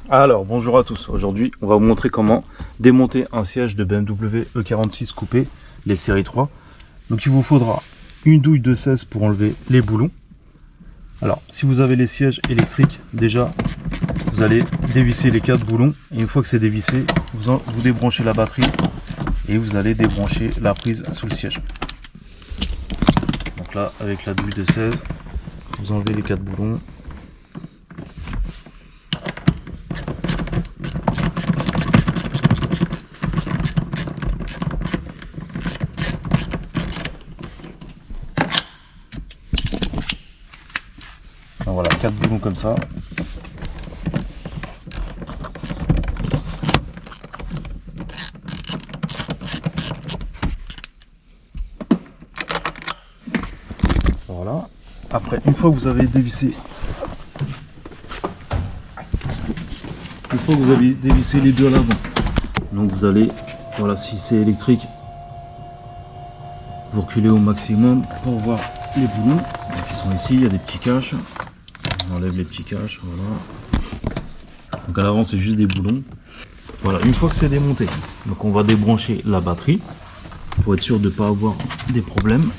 Alors, bonjour à tous. Aujourd'hui, on va vous montrer comment démonter un siège de BMW E46 coupé, les séries 3. Donc, il vous faudra une douille de 16 pour enlever les boulons. Alors, si vous avez les sièges électriques, déjà, vous allez dévisser les 4 boulons. Et une fois que c'est dévissé, vous débranchez la batterie et vous allez débrancher la prise sous le siège. Donc là, avec la douille de 16, vous enlevez les 4 boulons. Donc voilà, 4 boulons comme ça. Voilà. Après, une fois que vous avez dévissé, les deux à l'avant, donc vous allez, voilà, si c'est électrique, vous reculez au maximum pour voir les boulons. Donc ils sont ici, il y a des petits caches. On enlève les petits caches, voilà. Donc à l'avant c'est juste des boulons. Voilà, une fois que c'est démonté, donc on va débrancher la batterie pour être sûr de ne pas avoir des problèmes.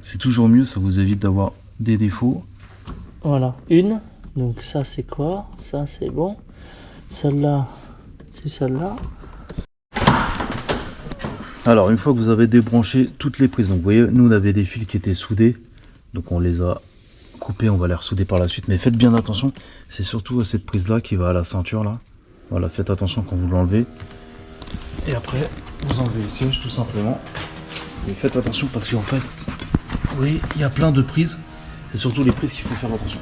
C'est toujours mieux, ça vous évite d'avoir des défauts. Voilà, une. Donc ça c'est quoi? Ça c'est bon. Celle-là, c'est celle-là. Alors une fois que vous avez débranché toutes les prises, donc vous voyez, nous on avait des fils qui étaient soudés, donc on les a coupés, on va les ressouder par la suite, mais faites bien attention, c'est surtout à cette prise là qui va à la ceinture là. Voilà, faites attention quand vous l'enlevez. Et après, vous enlevez les sièges tout simplement. Et faites attention parce qu'en fait, vous voyez, il y a plein de prises, c'est surtout les prises qu'il faut faire attention.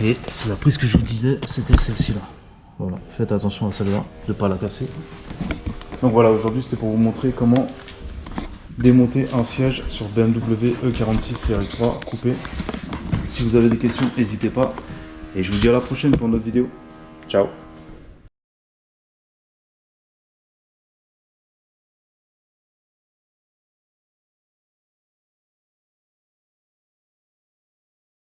Et c'est la prise que je vous disais, c'était celle-ci là. Voilà, faites attention à celle-là, de ne pas la casser. Donc voilà, aujourd'hui c'était pour vous montrer comment démonter un siège sur BMW E46 série 3 coupé. Si vous avez des questions, n'hésitez pas. Et je vous dis à la prochaine pour une autre vidéo. Ciao.